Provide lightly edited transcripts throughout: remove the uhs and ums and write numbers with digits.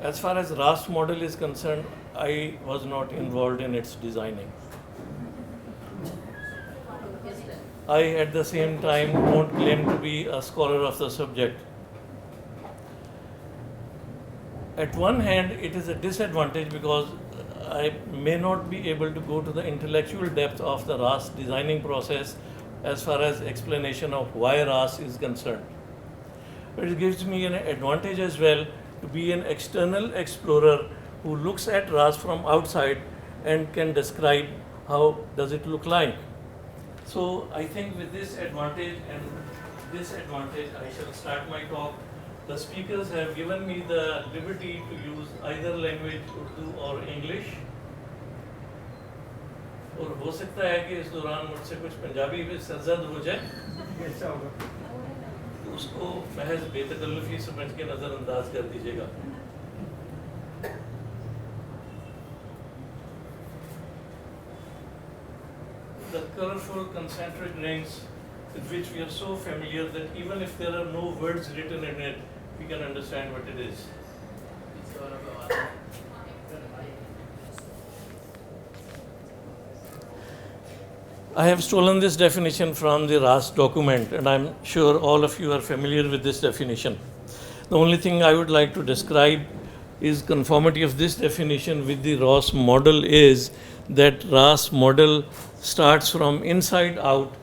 As far as RAS model is concerned, I was not involved in its designing. I, at the same time, don't claim to be a scholar of the subject. At one hand, it is a disadvantage because I may not be able to go to the intellectual depth of the RAS designing process as far as explanation of why RAS is concerned. But it gives me an advantage as well to be an external explorer who looks at RAS from outside and can describe how does it look like. So I think with this advantage and disadvantage, I shall start my talk. The speakers have given me the liberty to use either language, Urdu or English. और हो सकता है कि इस दौरान मुझसे कुछ पंजाबी भी सरजद हो जाए, तो उसको महज बेतकल्लुफी समझ के नज़रअंदाज कर दीजिएगा. The colorful concentric rings with which we are so familiar that even if there are no words written in it, we can understand what it is. I have stolen this definition from the RAS document, and I'm sure all of you are familiar with this definition. The only thing I would like to describe is conformity of this definition with the RAS model is that RAS model starts from inside out.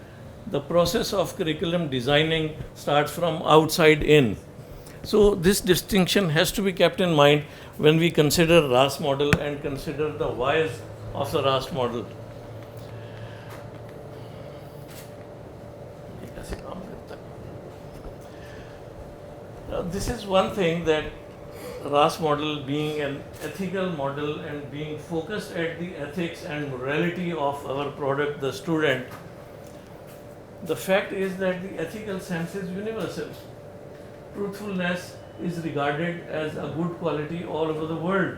The process of curriculum designing starts from outside in. So this distinction has to be kept in mind when we consider RAS model and consider the whys of the RAS model. This is one thing, that RAS model being an ethical model and being focused at the ethics and morality of our product, the student. The fact is that the ethical sense is universal. Truthfulness is regarded as a good quality all over the world.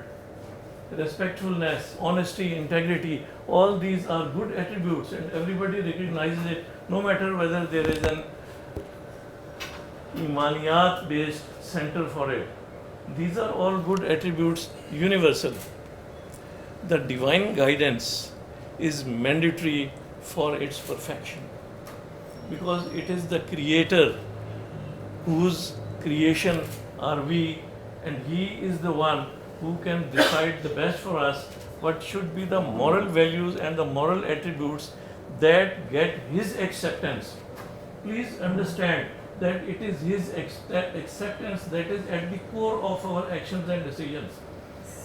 Respectfulness, honesty, integrity, all these are good attributes and everybody recognizes it, no matter whether there is an Imaniyat based center for it. These are all good attributes, universal. The divine guidance is mandatory for its perfection because it is the creator whose creation are we, and he is the one who can decide the best for us what should be the moral values and the moral attributes that get his acceptance. Please understand that it is his acceptance that is at the core of our actions and decisions.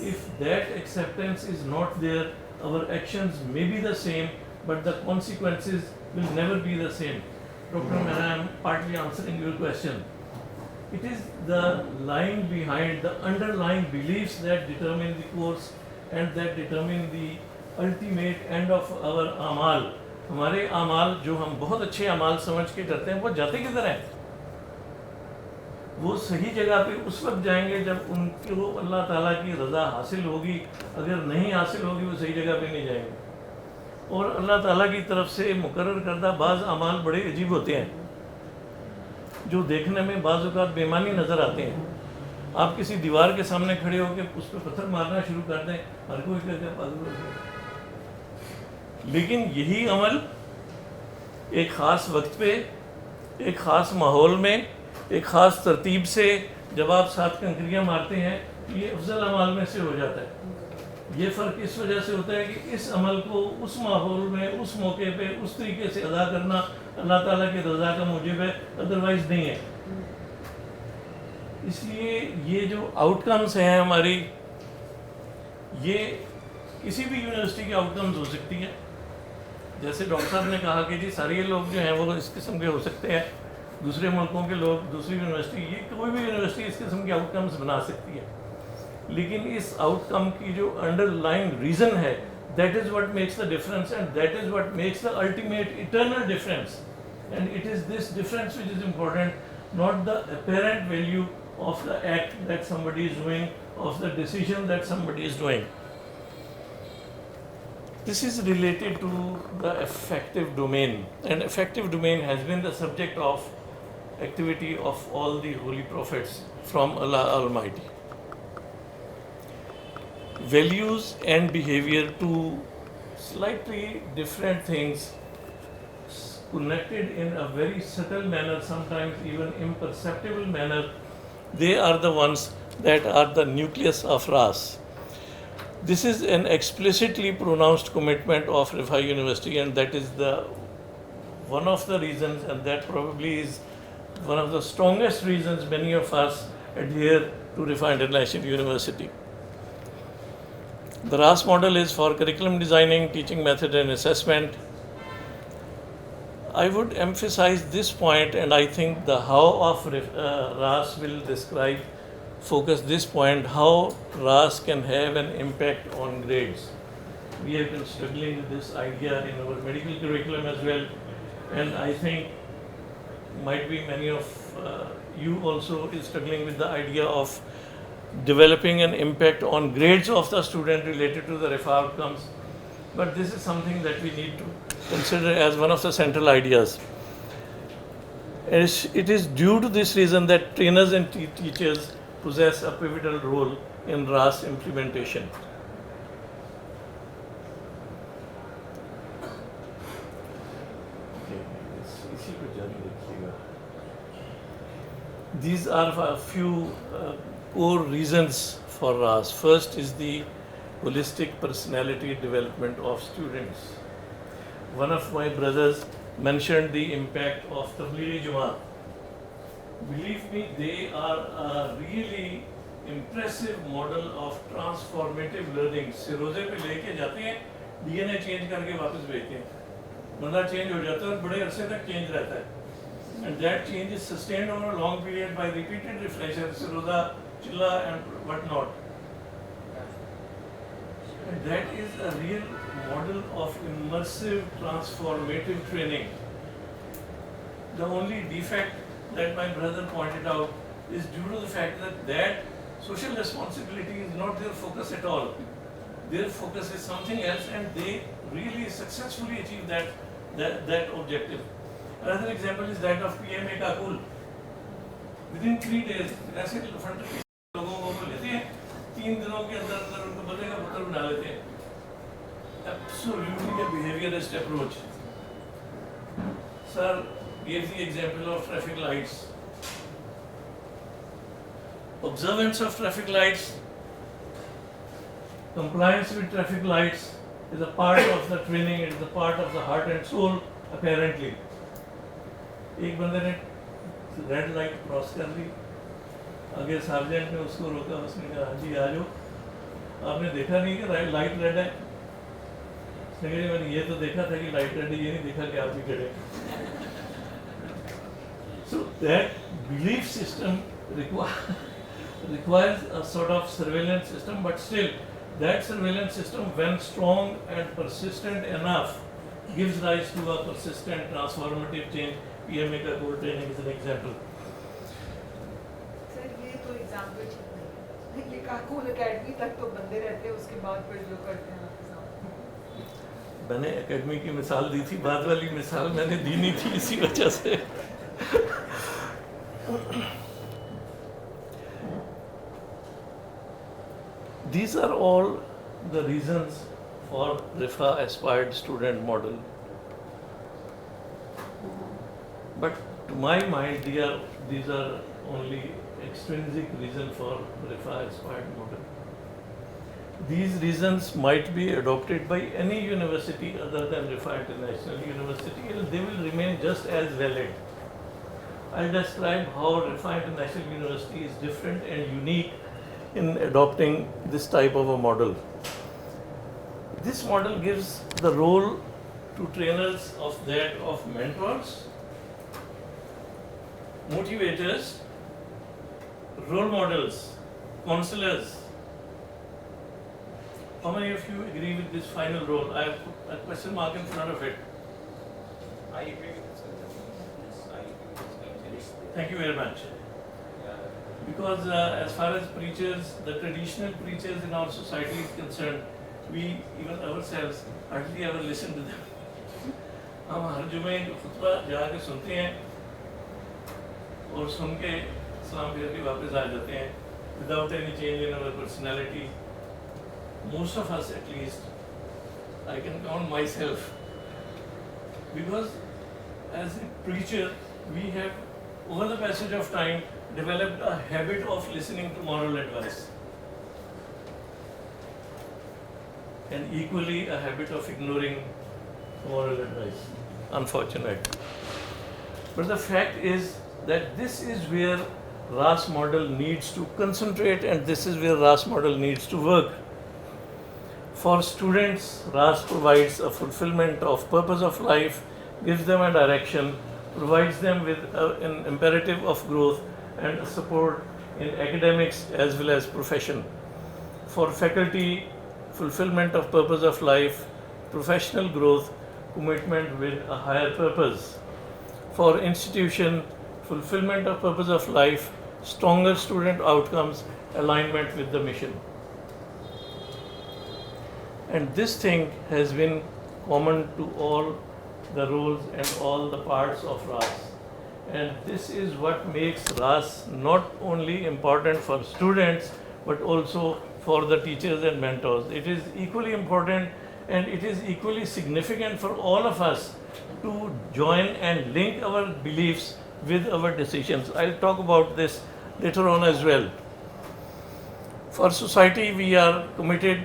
If that acceptance is not there, our actions may be the same, but the consequences will never be the same. Dr. Mehra, I am partly answering your question. It is the lying behind, the underlying beliefs that determine the course and that determine the ultimate end of our amal. हमारे अमाल जो हम बहुत अच्छे अमाल समझ के करते हैं वो जाते किधर हैं? वो सही जगह पे उस वक्त जाएंगे जब उनको अल्लाह ताला की रज़ा हासिल होगी. अगर नहीं हासिल होगी वो सही जगह पे नहीं जाएंगे. और अल्लाह ताला की तरफ से मुकर्रर करदा बाज़ अमाल बड़े अजीब होते हैं जो देखने में बाज़ औक़ात बेमानी नज़र आते हैं. आप किसी दीवार के सामने खड़े होकर उस पर पत्थर मारना शुरू कर दें, हर कोई कहता है पागल हो गया. लेकिन यही अमल एक ख़ास वक्त पे, एक ख़ास माहौल में, एक ख़ास तरतीब से जब आप 7 कंकरियाँ मारते हैं, ये अफजल अमाल में से हो जाता है. ये फ़र्क इस वजह से होता है कि इस अमल को उस माहौल में, उस मौके पे, उस तरीके से अदा करना अल्लाह ताला की रज़ा का मूजिब है, अदरवाइज़ नहीं है. इसलिए ये जो आउटकम्स हैं हमारी, ये किसी भी यूनिवर्सिटी की आउटकम्स हो सकती हैं. जैसे डॉक्टर साहब ने कहा कि जी सारे लोग जो हैं वो इस किस्म के हो सकते हैं, दूसरे मुल्कों के लोग, दूसरी यूनिवर्सिटी, ये कोई भी यूनिवर्सिटी इस किस्म के आउटकम्स बना सकती है. लेकिन इस आउटकम की जो अंडरलाइंग रीज़न है, that is what makes the difference and that is what makes the ultimate eternal difference. And it is this difference which is important, not the apparent value of the act that somebody is doing, of the decision that somebody is doing. This is related to the affective domain, and affective domain has been the subject of activity of all the holy prophets from Allah Almighty. values and behavior, two slightly different things connected in a very subtle manner, sometimes even imperceptible manner. They are the ones that are the nucleus of RAS. This is an explicitly pronounced commitment of Riphah University, and that is the one of the reasons, and that probably is one of the strongest reasons many of us adhere to Riphah International University. The RAS model is for curriculum designing, teaching method and assessment. I would emphasize this point, and I think the how of RAS will focus this point, how RAS can have an impact on grades. We have been struggling with this idea in our medical curriculum as well, and I think might be many of you also is struggling with the idea of developing an impact on grades of the student related to the Riphah outcomes. But this is something that we need to consider as one of the central ideas. It is due to this reason that trainers and teachers possess a pivotal role in RAS implementation. These are a few core reasons for RAS. First is the holistic personality development of students. One of my brothers mentioned the impact of Tablighi Jamaat. Believe me, they are a really impressive model of transformative learning. सिरोजे पे लेके जाते हैं, DNA change करके वापस भेजते हैं, बंदा change हो जाता है और बड़े अरसे तक चेंज रहता है. And that change is sustained over a long period by repeated refreshers, Siroda, Chilla and whatnot. And that is a real model of immersive transformative training. The only defect that my brother pointed out is due to the fact that social responsibility is not their focus at all. Their focus is something else, and they really successfully achieve that objective. Another example is that of PMA का cool. Within 3 days, ऐसे fund लोगों को लेते हैं, 3 दिनों के अंदर उनको बदले का पत्र बना लेते हैं. Absolutely a behaviorist approach. Sir gave the example of traffic lights. Observance of traffic lights, compliance with traffic lights is a part of the training, it is a part of the heart and soul apparently. एक बंदे ने red light cross कर ली, आगे sergeant ने उसको रोका, उसने कहा हाँ जी आ जाओ, आपने देखा नहीं कि लाइट रेड है? उसने कहा मैंने ये तो देखा था कि लाइट रेड है, ये नहीं देखा कि आप भी खड़े. So that belief system requires a sort of surveillance system, but still that surveillance system, when strong and persistent enough, gives rise to a persistent transformative change. PMA का goal training is an example. Sir ये तो example ठीक नहीं है, ये Kakul academy तक तो बंदे रहते हैं, उसके बाद फिर जो करते हैं आपके साथ. मैंने एकेडमी की मिसाल दी थी, बाद वाली मिसाल मैंने दी नहीं थी इसी वजह से. These are all the reasons for Riphah Aspired Student model. But to my mind, these are only extrinsic reason for Riphah Aspired model. These reasons might be adopted by any university other than Riphah International University, and they will remain just as valid. I'll describe how Riphah International University is different and unique in adopting this type of a model. This model gives the role to trainers of mentors, motivators, role models, counselors. How many of you agree with this final role? I have put a question mark in front of it. I agree with this. Yes, I agree with this. Thank you very much. Because as far as preachers, the traditional preachers in our society is concerned, we even ourselves hardly ever listen to them. हम हर जुमे खुतबा जाके सुनते हैं और सुन के सलाम फिर के वापस आ जाते हैं without any change in our personality. most of us at least, I can count myself, because as a preacher, we have, over the passage of time, developed a habit of listening to moral advice, and equally a habit of ignoring moral advice. Unfortunate. But the fact is that this is where RAS model needs to concentrate, and this is where RAS model needs to work. For students, RAS provides a fulfillment of purpose of life, gives them a direction, provides them with an imperative of growth and support in academics as well as profession. For faculty, fulfillment of purpose of life, professional growth, commitment with a higher purpose. For institution, fulfillment of purpose of life, stronger student outcomes, alignment with the mission. And this thing has been common to all the roles and all the parts of RAS. And this is what makes RAS not only important for students, but also for the teachers and mentors. It is equally important and it is equally significant for all of us to join and link our beliefs with our decisions. I'll talk about this later on as well. For society, we are committed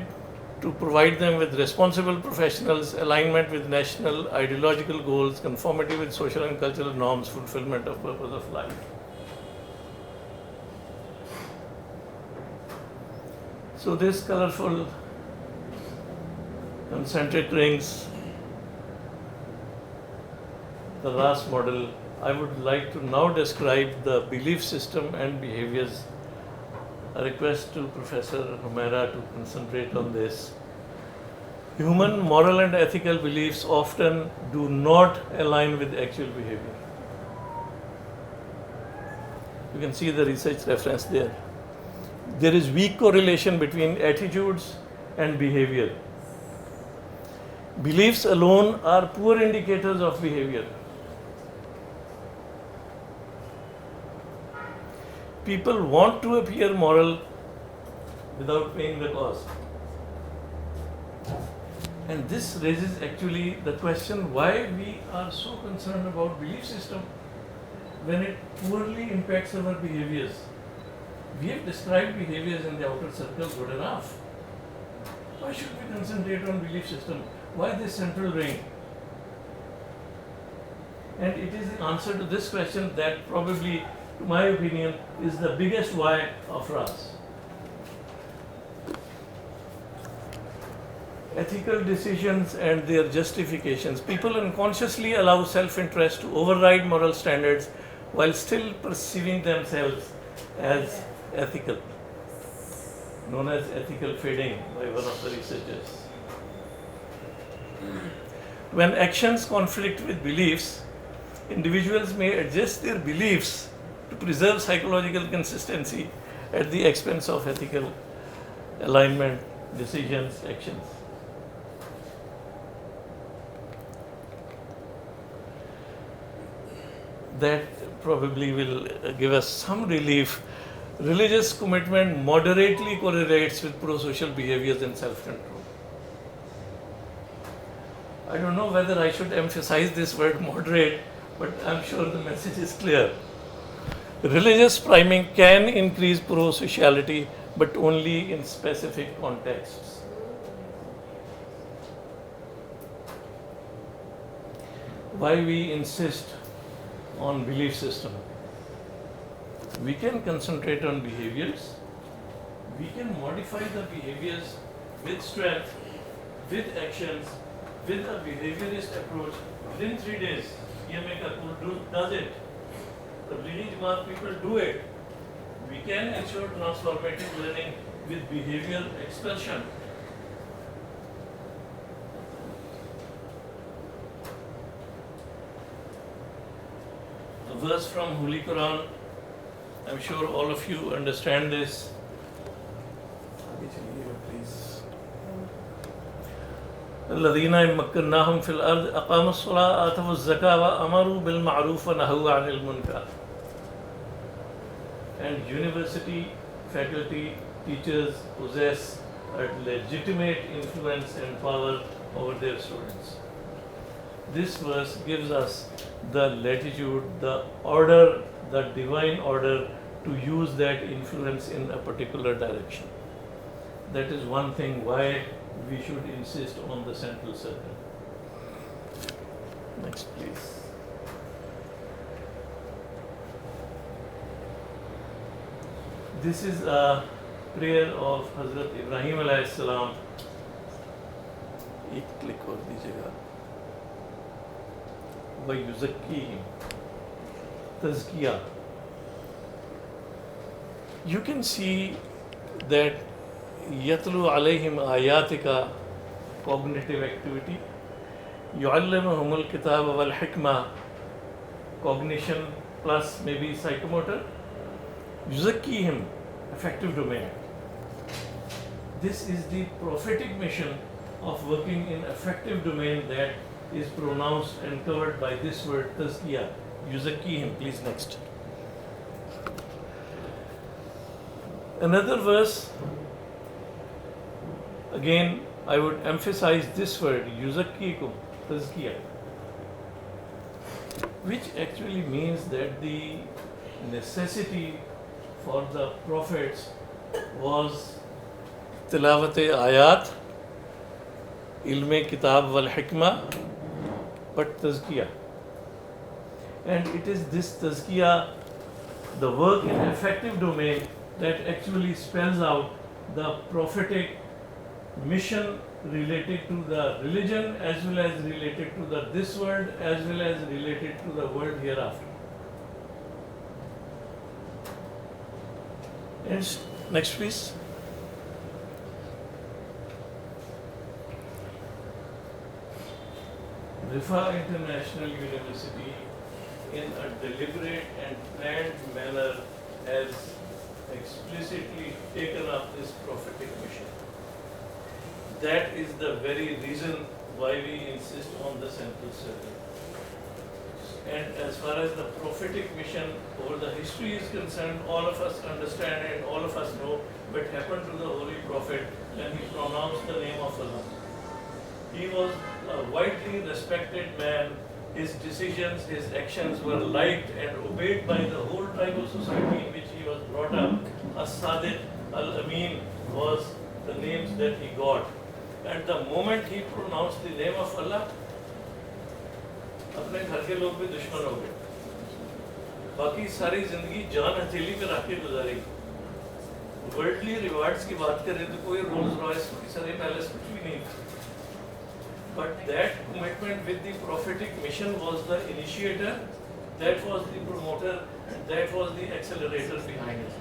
to provide them with responsible professionals, alignment with national ideological goals, conformity with social and cultural norms, fulfillment of purpose of life. So this colorful concentric rings, the RAS model, I would like to now describe the belief system and behaviors. A request to Professor Humaira to concentrate on this. Human moral and ethical beliefs often do not align with actual behavior. You can see the research reference there. There is weak correlation between attitudes and behavior. Beliefs alone are poor indicators of behavior. People want to appear moral without paying the cost. And this raises actually the question why we are so concerned about belief system when it poorly impacts our behaviors. We have described behaviors in the outer circle good enough. Why should we concentrate on belief system? Why this central ring? And it is the answer to this question that probably, to my opinion, is the biggest why of RAS. Ethical decisions and their justifications. People unconsciously allow self-interest to override moral standards while still perceiving themselves as ethical, known as ethical fading by one of the researchers. When actions conflict with beliefs, individuals may adjust their beliefs to preserve psychological consistency at the expense of ethical alignment, decisions, actions. That probably will give us some relief. Religious commitment moderately correlates with pro-social behaviors and self-control. I don't know whether I should emphasize this word moderate, but I'm sure the message is clear. Religious priming can increase pro-sociality, but only in specific contexts. Why we insist on belief system? We can concentrate on behaviors. We can modify the behaviors with strength, with actions, with a behaviorist approach. Within 3 days, EMA Kapoor does it. The Bleeding Jamaat people do it. We can ensure transformative learning with behavior expulsion. A verse from Holy Quran, I'm sure all of you understand this. Please. الذين إن مكناهم في الأرض أقاموا الصلاة آتوا الزكاة وأمروا بالمعروف ونهوا عن المنكر. And university, faculty, teachers possess a legitimate influence and power over their students. This verse gives us the latitude, the order, the divine order to use that influence in a particular direction. That is one thing why we should insist on the central circle. Next, please. This is a prayer of Hazrat Ibrahim alayhi salam. एक click और दीजिएगा. وَيُزَكِّيهِمْ Tazkiyah. You can see that يَتْلُو عَلَيْهِمْ آيَاتِكَ cognitive activity. يُعَلِّمُهُمُ الْكِتَابَ وَالْحِكْمَةَ cognition plus maybe psychomotor. يُزَكِّيهِمْ affective domain. This is the prophetic mission of working in affective domain that is pronounced and covered by this word tazkiyah. Yuzakkihim. Please next. Another verse, again I would emphasize this word yuzakkikum, tazkiyah, which actually means that the necessity for the prophets was tilawat-e ayat, ilme kitab wal hikmah, but tazkiyah. And it is this tazkiyah, the work in affective domain, that actually spells out the prophetic mission related to the religion as well as related to the this world as well as related to the world hereafter. And next please. Riphah International University in a deliberate and planned manner has explicitly taken up this prophetic mission. That is the very reason why we insist on the central circle. And as far as the prophetic mission over the history is concerned, all of us understand and all of us know what happened to the Holy Prophet when he pronounced the name of Allah. He was a widely respected man. His decisions, his actions were liked and obeyed by the whole tribal society in which he was brought up. As-Sadiq, Al-Amin was the names that he got. At the moment he pronounced the name of Allah, अपने घर के लोग भी दुश्मन हो गए. बाकी सारी जिंदगी जान हथेली पे रख के गुजारी. वर्ल्डली रिवार्ड्स की बात करें तो कोई रोल्स रॉयस, कोई सारे पैलेस कुछ भी नहीं. But that commitment with the prophetic mission was the initiator, that was the promoter, and that was the accelerator behind it.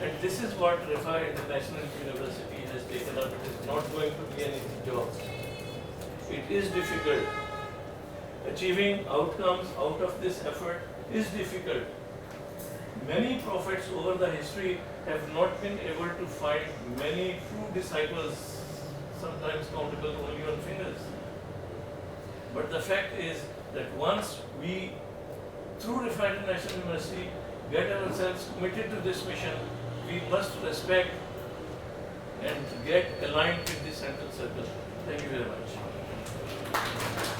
And this is what Riphah International University has taken up. It is not going to be an easy job. It is difficult. Achieving outcomes out of this effort is difficult. Many prophets over the history have not been able to find many true disciples, sometimes countable only on fingers. But the fact is that once we, through Riphah International University, get ourselves committed to this mission, we must respect and get aligned with the central circle. Thank you very much.